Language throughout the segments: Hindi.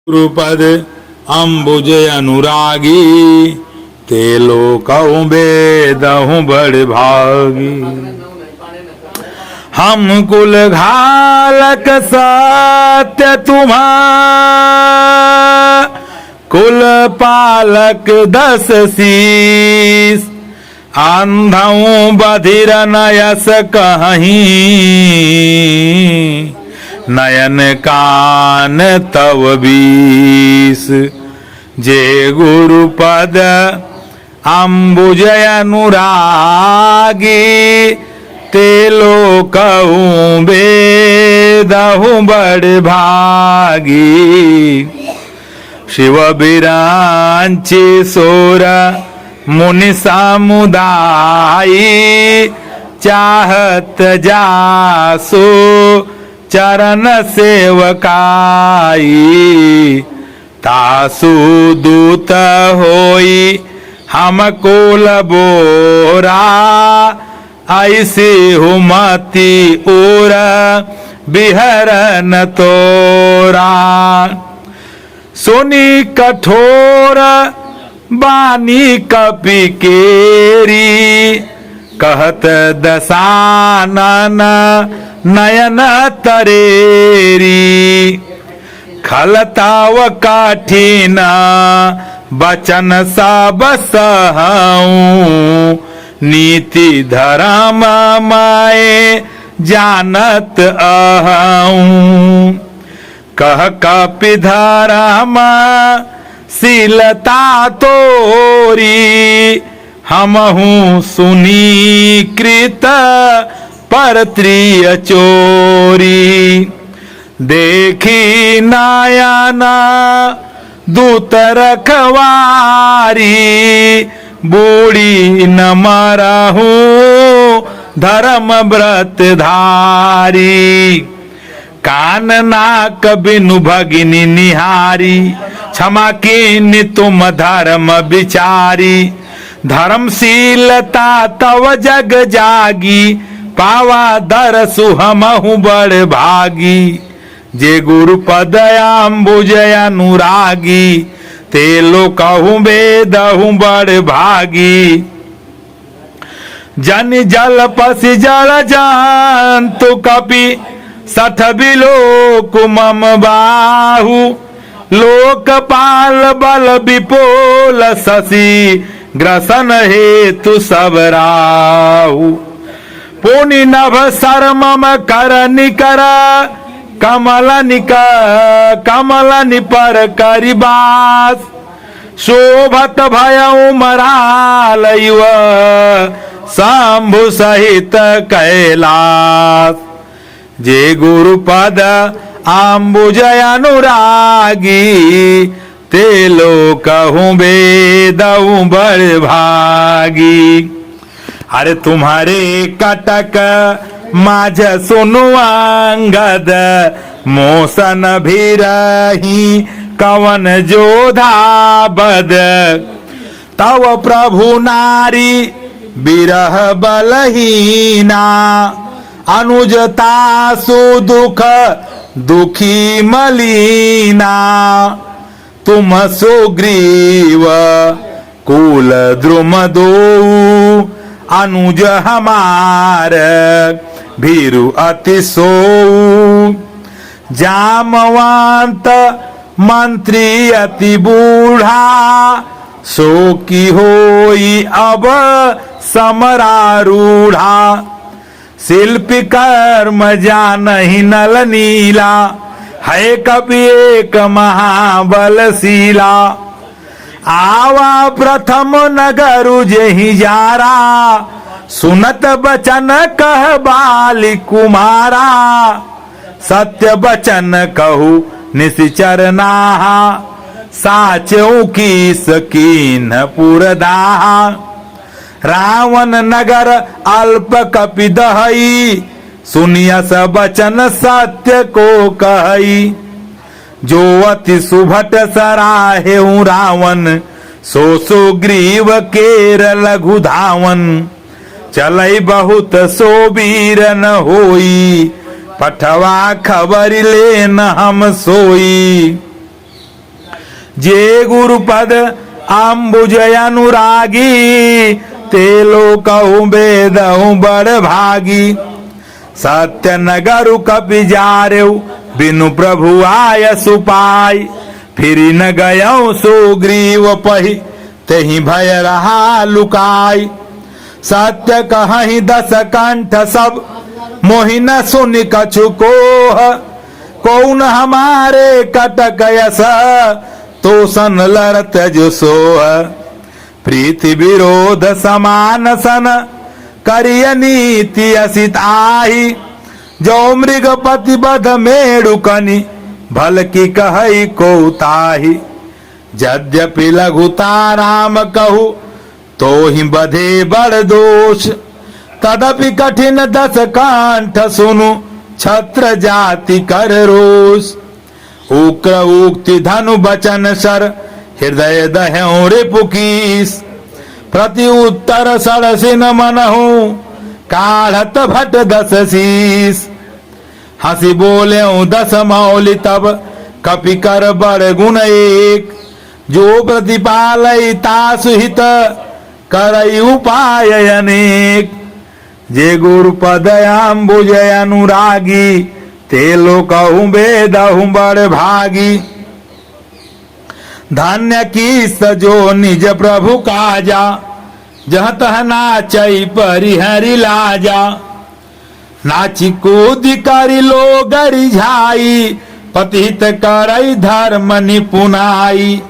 गुरुपद अम्बुज अनुरागी ते लोकहु बेदहु बड़ भागी। हम कुल घालक सत्य तुम्हा कुल पालक दस शीस अंधऊ बधिर नयस कहीं नयन कान तव बीस। जे गुरुपद अम्बुज अनुरागी ते लोकहु बेदहु बड़ भागी। शिव बिरांची सोर मुनि समुदायी चाहत जासो चरण सेवकाई। तासु दूत होई हम कुल बोरा ऐसे हुमति उर बिहरन तोरा। सुनी कठोर बानी कपि केरी कहत दसानन नयन तरेरी। खलताव काठिन बचन सब सहऊं नीति धर्म माए जानत अहऊं। कह कपि धर्म शीलता तोरी हमहू सुनी कृत परत्रिय चोरी। देखी नयना दूत रखवारी बूढ़ी न मरहू धर्म व्रत धारी। कान नाक बिनु भगिनी निहारी क्षमा कीन्ह तुम धर्म विचारी। धर्मशीलता तव जग जागी पावा दरसु हमहु बड़ भागी। जे गुरुपद अम्बुज अनुरागी ते लोकहु बेदहु बड़ भागी। जन जल पसि जल जंतु कपि सठ बिलोक मम बाहु। लोकपाल बल विपोल शशि ग्रसन हेतु सब राहु। पुनि नभ सर मम कर निकर कमल निपर करिबास। शोभत भयउ मराल युव शंभु सहित कैलास। जे गुरुपद अम्बुज अनुरागी ते लोकहु बेदहु बड़ भागी। अरे तुम्हारे कटक माझ सुनु अंगद मोसन भी रही कवन जोधा बद। तव प्रभु नारी बिरह बलहीना अनुजता सुदुख दुखी मलीना। तुम सुग्रीव कुल द्रुम दो अनुज हमार भीरु अति सो। जामवंत मंत्री अति बूढ़ा सो की होई अब समरारूढ़ा। शिल्पी कर्म जानहि नल नीला है कपि एक महाबलशीला। आवा प्रथम नगरु जेहि जारा सुनत बचन कह बाली कुमारा। सत्य बचन कहू निश्चर नाहा साचऊ की सकीन पुरदाहा। रावण नगर अल्प कपि दहई सुनियस बचन सत्य को कहई। जो अति सुभट सराहेऊ रावण सो सुग्रीव केर लघु धावन। चलई बहुत सो वीर न होई पठवा खबर लेन हम सोई। जे गुरुपद अम्बुज अनुरागी ते लोकहु बेदहु बड़ भागी। सत्य नगरु कपि जारेउ बिनु प्रभु आय सुपाई। फिर न गयऊ सुग्रीव पही तेहि भय रहा लुकाई। सत्य कहहि दस कंठ सब मोहि न सुनि कछु कोह। कौन हमारे कटक यस तो सन लड़त जो सोह। प्रीति विरोध समान सन करिय नीति असित आही। जो मृगपति बध मेढ़ुकनि भल की कहई को ताही। यद्यपि लघुता राम कहू तो ही बधे बड़ दोष। तदपि कठिन दस कंठ सुनु छत्र जाति कर रोष। उग्र उक्ति धनु बचन सर हृदय दह्यों रिपुकीस। प्रति उत्तर सरसिन मनहु काढ़त भट दस शीस। हंसी बोले दस मौलि तब कपि कर बड़ गुण एक। जो प्रतिपालय तासुहित करई उपाय अनेक। जे गुरुपद अम्बुज अनुरागी ते लोकहु बेदहु बड़ भागी। धन्य कीस जो निज प्रभु काजा जह तह नाचई परिहरि लाजा। नाची कूदि करि लोग रिझाई पतित करई धर्म निपुनाई।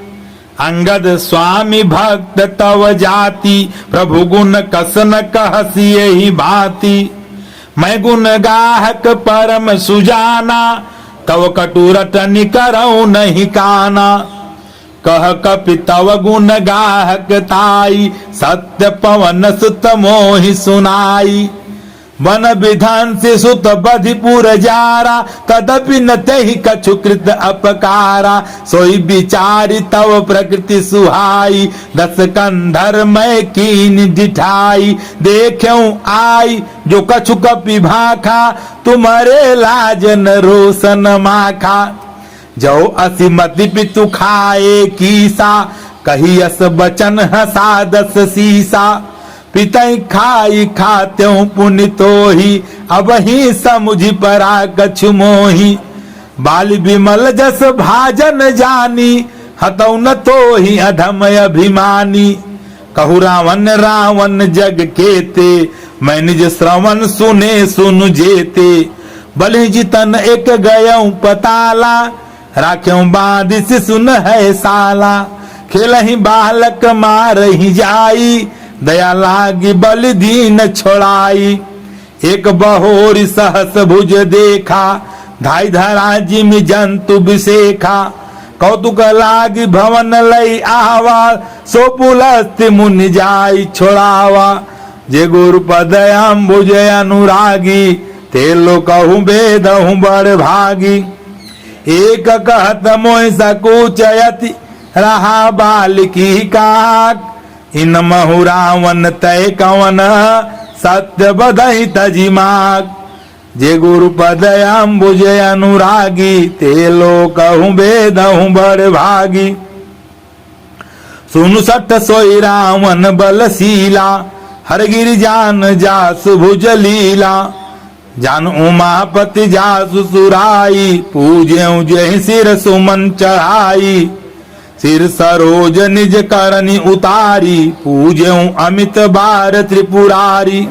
अंगद स्वामी भक्त तव जाति प्रभु गुण कसन कहसी यही भांति। मैं गुण गाहक परम सुजाना तव कटुरटनि करऊ नहीं काना। कह कपि तव गुण गाहक ताई सत्य पवन सुत मोहि सुनाई। वन विधान से सुत बधिपुर जारा तदपि न तेहि कछु कृत अपकारा। सोई विचारी तव प्रकृति सुहाई दस कंधर मैं कीन डिठाई। देख्यऊ आई जो कछु कपि भाखा तुम्हारे लाजन रोशन माखा। जो असिमति पितु खाए कीसा कही अस बचन हसा दस सीसा। पितई खाई खात्यों पुण्य तो ही अब ही समुझी परा कछु मोही। बाल विमल जस भाजन जानी हतौ न तो ही अधम अभिमानी। कहु रावण रावण जग केते मैं निज श्रवण सुने सुनु जेते। बलि जितन एक गयऊ पताला राख्यों बांधिस सुन है साला। खेलहि बालक मारहि जाई दया लागी बलि दीन छोड़ाई। एक बहोरी सहस भुज देखा धाई धरा जिम जंतु बिसेखा। कौतुक लागी भवन लई आवा सो पुलस्ति मुनि जाई छोड़ावा। जे गुरुपद अम्बुज अनुरागी ते लोकहु बेदहु बड़ भागी। एक कहत मोहि सकुचयति रहा बालिकी काक। इन महु रावण तय कवन सत्य बधहि तजि माग। जे गुरुपद अम्बुज अनुरागी ते लोकहु बेदहु बड़ भागी। सुनु सठ सोई रावण बलशीला हरगिरि जान जासु भुज लीला। जान उमापति जासु सुराई पूज्यऊ जहि सिर सुमन चढ़ाई। सिर सरोज निज करनि उतारी पूज्यऊ अमित बार त्रिपुरारी।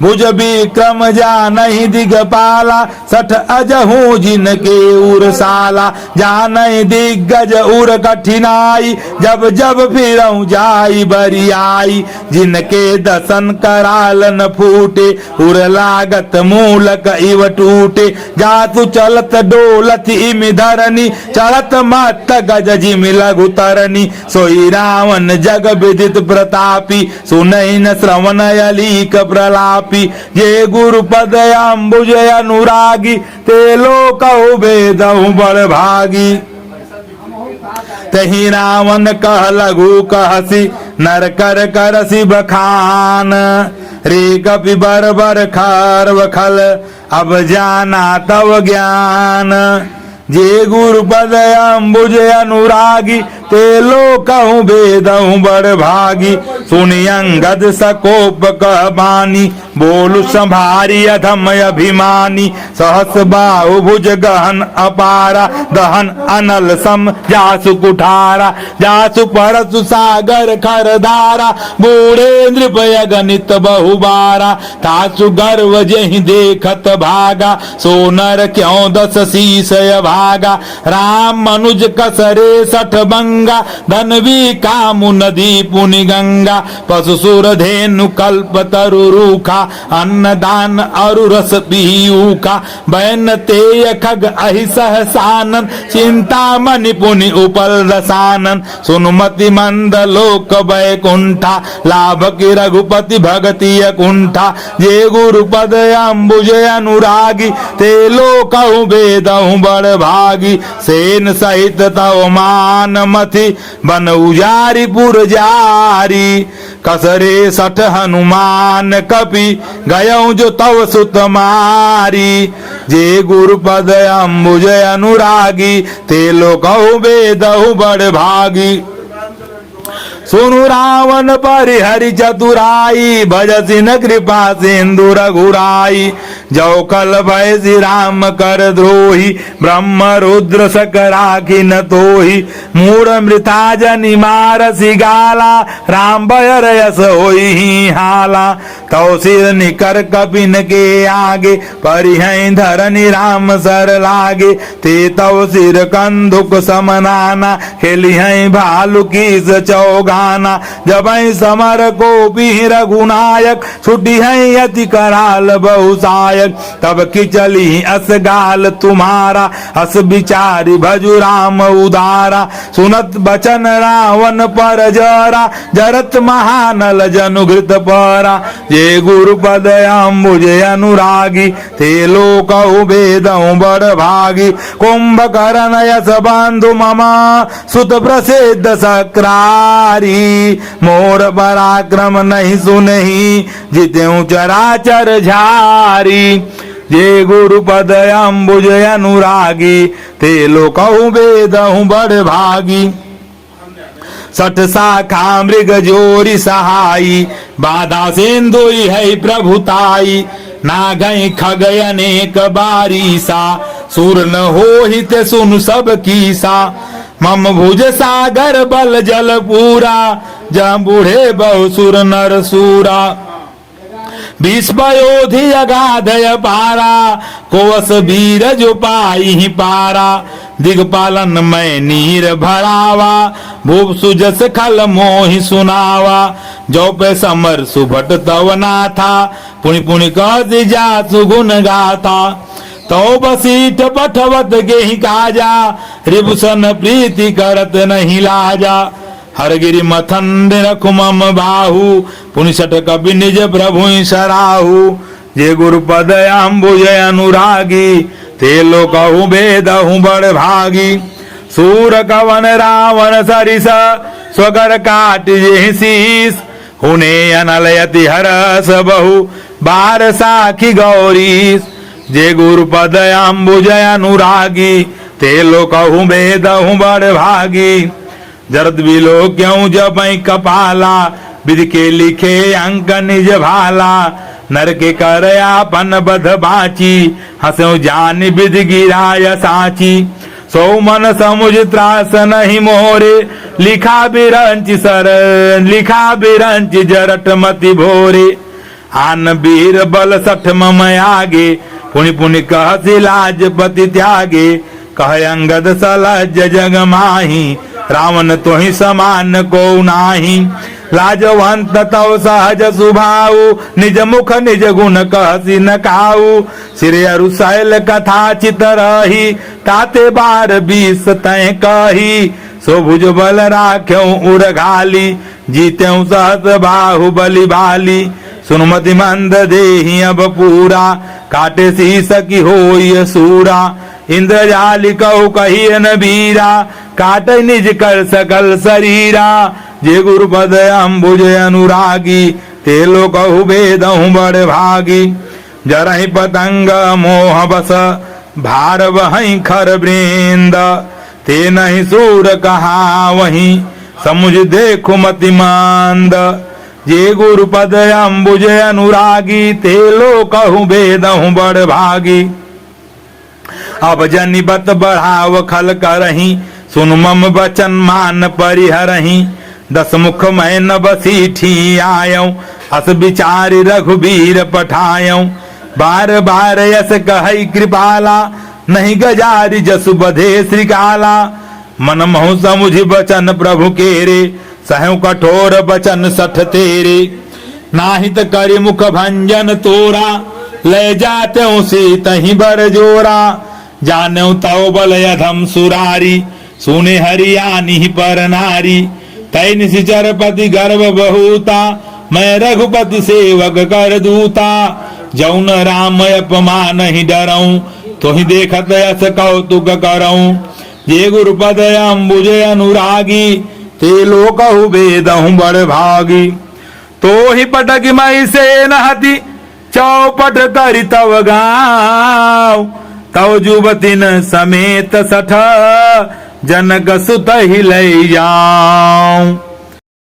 भुज विक्रम जानहि दिगपाला सठ अजहू जिनके उरसाला। जानहि दिग्गज उर कठिनाई जब जब फिरऊं जाई बरियाई। जिनके दसन कराल न फूटे उर लागत मूलक इव टूटे। जातु चलत डोलत इमि धरनी चलत मत गज जिमि लघु तरनी। सोई रावण जग विदित प्रतापी सुनहि न श्रवण अलीक प्रलापी। जे गुरुपद अम्बुज अनुरागी ते लोकहु बेदहु बड़ भागी। तहि रावण कह लघु कहसी नर कर करसी बखान। रे कपि बर बर खर वखल अब जाना तव ज्ञान। जे गुरु पद अम्बुज अनुरागी ते लोकहु वेदहु बड़ भागी। सुनि अंगद सकोप कह बानी बोलु संभारी अधम अभिमानी। सहस बाहु भुज गहन अपारा दहन अनल सम जासु कुठारा। जासु परसु सागर खरदारा बूढ़े नृपय गणित बहुबारा। तासु गर्व जहि देखत भागा सोनर क्यों दस शीसय भागा। राम मनुज कसरे सठ बंगा धनवी कामु नदी पुनि गंगा। पशु सुर धेनु कल्प तरु रूखा अन्नदान अरु रस पीयूखा। बैन तेय खग अहि सहसानन चिंता मणि पुनि उपल रसानन। सुनुमति मंद लोक बैकुंठा लाभ की रघुपति भगति कुंठा। जे गुरु पद अम्बुज अनुरागी ते लोकहु वेदहु बड़ भागी। सेन सहित तव मान मथि बन उजारी पुर जारी। कसरे सठ हनुमान कपि गयऊ जो तव सुत मारी। जे गुरु पद अम्बुज अनुरागी ते लोकहु वेदहु बड़ भागी। सुनु रावण परिहरि चतुराई भजसि न कृपा सिंधु रघुराई। जौ कल भय श्री राम कर द्रोही ब्रह्म रुद्र सक राखी न तोही। मूढ़ मृता जनि मारसि गाला राम भयर यस होई हाला। तौ सिर निकर कपिन के आगे परिहै धरनि राम सर लागे। ते तव सिर कंधुक समनाना खेलिहै भालु कीस चौगाना। जबै समर को भी रघुनायक छुटी है अति कराल बहुसायक। तब की चली अस गाल तुम्हारा अस बिचारी भजु राम उदारा। सुनत बचन रावण पर जरा जरत महानल जनु घृत परा। जे गुरु पद अम्बुज अनुरागी ते लोकहु वेदहु बड़ भागी। कुंभकर्ण यस बंधु ममा सुत प्रसिद्ध सक्रारी। मोर पराक्रम नहीं सुनहि जितेऊ चराचर झारी। जे गुरु पद अम्बुज अनुरागी ते लोकहु वेदहु बड़ भागी। सठ शाखा मृग जोरी सहाई बाधा सिंधुई है प्रभुताई। नागई खगय अनेक बारीसा सुर न होहित सुन सब कीसा। मम भुज सागर बल जल पूरा जहाँ बूढ़े बहु सुर नर सूरा। भीष्मयोधि अगाधय पारा कोवस वीर जो पाई पारा। दिगपालन मैं नीर भरावा भूप सुजस खल मोहि सुनावा। जो पे समर सुभट तवना था पुनि पुनि कह जा सुगुन गाथा। तो बसीठ पठवत गेहि काजा रिभुसन प्रीति करत नहीं लाजा। हरगिरि मथन रखु मम बाहु पुनि सठ कपि निज प्रभु सराहु। जे गुरु पद अम्बुज अनुरागी ते लोकहु वेदहु बड़ भागी। सूर कवन रावण सरिस स्वगर काट जे शीस। हुने अनलयति हरस बहु बार साखी गौरीस। जे गुरु पद अम्बुज अनुरागी ते लोकहु वेदहु बड़ भागी। जरद बिलो क्यों जपै कपाला विधि के लिखे अंक निज भाला। नर के कर आपन बध बाची हंसो जान विधि गिराय साची। सो मन समुझ त्रास नहीं मोरे लिखा बिरंच जरट मति भोरे। आन वीर बल सठ मम आगे पुनि पुनि कह लाज पति त्यागे। कह अंगद सलज जग माही रावण तो ही समान को नाही। लाजवंत तव सहज सुभाऊ निज मुख निज गुण कहसी न काऊ। सिर अरुशैल कथा चित रही ताते बार बीस तय कही। सो भुज बल राख्यऊ उड़ घाली जीत्यों सहस बाहु बलि भाली। सुनुमति मंद देहि अब पूरा काटे शीस की होय सूरा। इंद्रजाली कहु कहिए न बीरा काट निज कर सकल शरीरा। जे गुरु पद अम्बुज अनुरागी ते लोकहु वेदहु बड़ भागी। जरहि पतंग मोह बस भार वहीं खर वृंद, ते नहीं सूर कहा वहीं समुझ देखो मति मांद। जे गुरु पद अम्बुज अनुरागी, ते लो कहूँ भेदहूँ बड़ भागी। अब जनि बत बढ़ाव खल करही, सुन मम बचन मान परिहरही। 10 मुख मैं न बसी ठी आयऊ, अस विचारि रघुबीर पठायऊ। बार बार यस कहई कृपाला, नहीं गजारि जसु बधे श्रीकाला। मन महु समुझ बचन प्रभु केरे, सहु कठोर बचन सठ तेरे। नाहित करि मुख भंजन तोरा, ले जाते सीतहि बर जोरा। जानऊ तव बल अधम सुरारी, सुने हरियानि पर नारी। तै निशिचर पति गर्भ बहुता, मैं रघुपति सेवक कर दूता। जौन राम अपमान ही डरऊं, तुहि देखत यस कौतुक करऊं। जे गुरुपद अम्बुज अनुरागी, ते लो कहु भेदहूँ बड़ भागी। तो ही पटक मई से नहति, चौपट करि तव गाँव। तव जुबतिन समेत सठ, जनक सुत ही लई जाऊं।